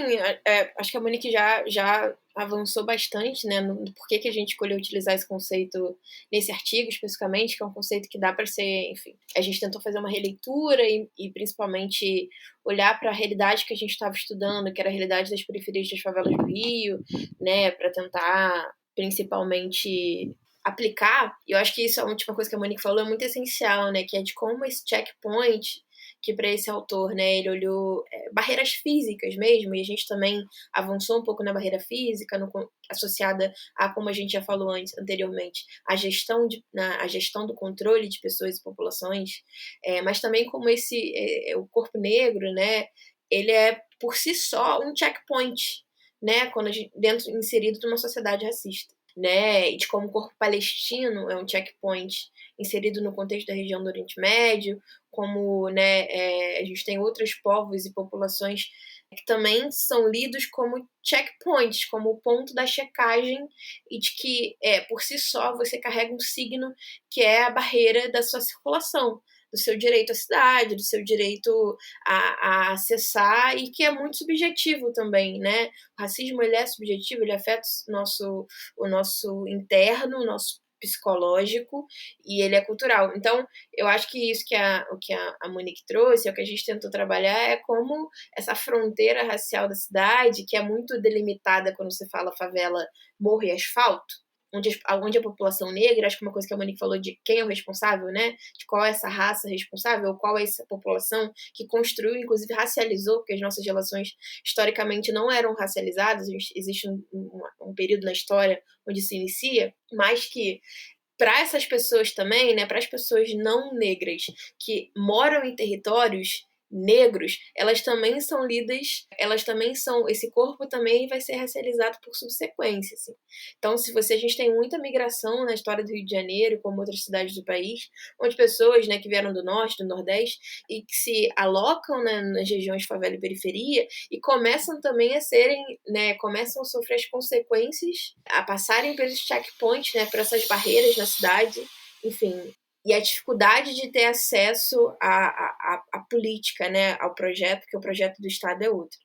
acho que a Monique já avançou bastante, né, no porquê que a gente escolheu utilizar esse conceito nesse artigo especificamente, que é um conceito que dá para ser, enfim, a gente tentou fazer uma releitura e principalmente olhar para a realidade que a gente estava estudando, que era a realidade das periferias das favelas do Rio, né, para tentar principalmente aplicar. E eu acho que isso é uma última coisa que a Monique falou, é muito essencial, né, que é de como esse checkpoint, que para esse autor, né, ele olhou barreiras físicas mesmo, e a gente também avançou um pouco na barreira física, associada a, como a gente já falou anteriormente, a gestão do controle de pessoas e populações, mas também como o corpo negro, né, ele é, por si só, um checkpoint, né? Quando inserido numa sociedade racista, né? E de como o corpo palestino é um checkpoint inserido no contexto da região do Oriente Médio, como, né, a gente tem outros povos e populações que também são lidos como checkpoints, como o ponto da checagem, e de que, por si só, você carrega um signo que é a barreira da sua circulação, do seu direito à cidade, do seu direito a acessar, e que é muito subjetivo também, né? O racismo, ele é subjetivo, ele afeta o nosso interno, o nosso psicológico, e ele é cultural. Então, eu acho que isso o que a Monique trouxe, é o que a gente tentou trabalhar, é como essa fronteira racial da cidade, que é muito delimitada quando você fala favela, morro e asfalto, onde a população negra, acho que uma coisa que a Monique falou de quem é o responsável, né? De qual é essa raça responsável, ou qual é essa população que construiu, inclusive racializou, porque as nossas relações historicamente não eram racializadas, existe um período na história onde se inicia, mas que para essas pessoas também, né, para as pessoas não negras que moram em territórios negros, elas também são lidas, esse corpo também vai ser racializado por subsequência, assim. Então, a gente tem muita migração na história do Rio de Janeiro, como outras cidades do país, onde pessoas, né, que vieram do norte, do nordeste, e que se alocam, né, nas regiões de favela e periferia, e começam também a serem, né, começam a sofrer as consequências, a passarem por esses checkpoints, né, por essas barreiras na cidade, enfim. E a dificuldade de ter acesso à política, né, ao projeto, porque o projeto do Estado é outro.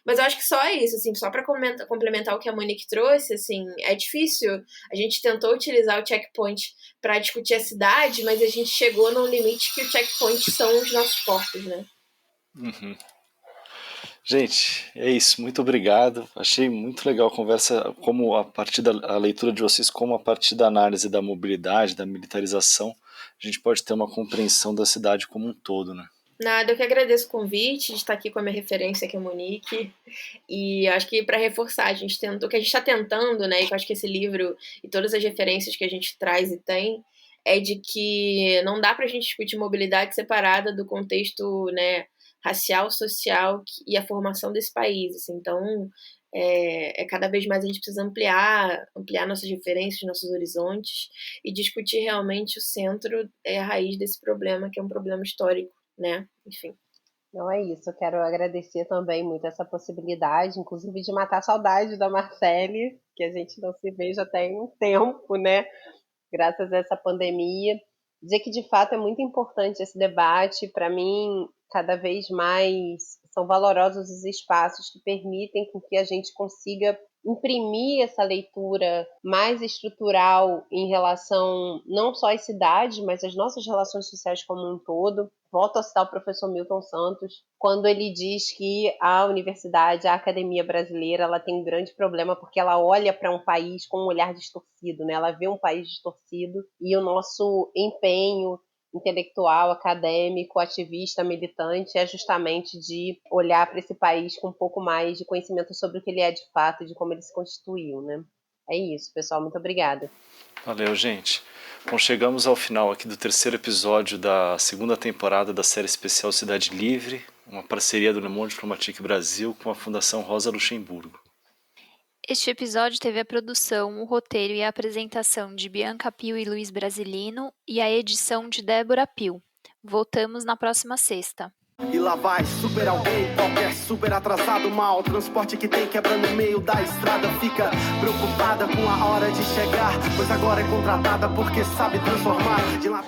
Mas eu acho que só é isso, assim, só para complementar o que a Monique trouxe, assim, é difícil. A gente tentou utilizar o checkpoint para discutir a cidade, mas a gente chegou num limite que o checkpoint são os nossos corpos, né? Uhum. Gente, é isso, muito obrigado. Achei muito legal a conversa, como a partir da leitura de vocês, como a partir da análise da mobilidade, da militarização, a gente pode ter uma compreensão da cidade como um todo, né? Nada, eu que agradeço o convite de estar aqui com a minha referência, que é a Monique, e acho que para reforçar, o que a gente está tentando, né, e que eu acho que esse livro e todas as referências que a gente traz e tem, é de que não dá para a gente discutir mobilidade separada do contexto, né, racial, social e a formação desse país, assim. Então, cada vez mais a gente precisa ampliar nossas referências, nossos horizontes, e discutir realmente o centro, a raiz desse problema, que é um problema histórico, né? Enfim. Não é isso, eu quero agradecer também muito essa possibilidade, inclusive de matar a saudade da Marcele, que a gente não se vê já tem um tempo, né? Graças a essa pandemia. Dizer que, de fato, é muito importante esse debate. Para mim, cada vez mais são valorosos os espaços que permitem com que a gente consiga imprimir essa leitura mais estrutural em relação não só às cidades, mas às nossas relações sociais como um todo. Volto a citar o professor Milton Santos, quando ele diz que a universidade, a academia brasileira, ela tem um grande problema porque ela olha para um país com um olhar distorcido, né? Ela vê um país distorcido, e o nosso empenho intelectual, acadêmico, ativista, militante, é justamente de olhar para esse país com um pouco mais de conhecimento sobre o que ele é de fato e de como ele se constituiu, né? É isso, pessoal. Muito obrigada. Valeu, gente. Bom, chegamos ao final aqui do terceiro episódio da segunda temporada da série especial Cidade Livre, uma parceria do Le Monde Diplomatique Brasil com a Fundação Rosa Luxemburgo. Este episódio teve a produção, o roteiro e a apresentação de Bianca Pio e Luiz Brasilino e a edição de Débora Pio. Voltamos na próxima sexta. E lá vai super alguém, qualquer super atrasado, mal transporte que tem quebra no meio da estrada, fica preocupada com a hora de chegar, pois agora é contratada porque sabe transformar de lá.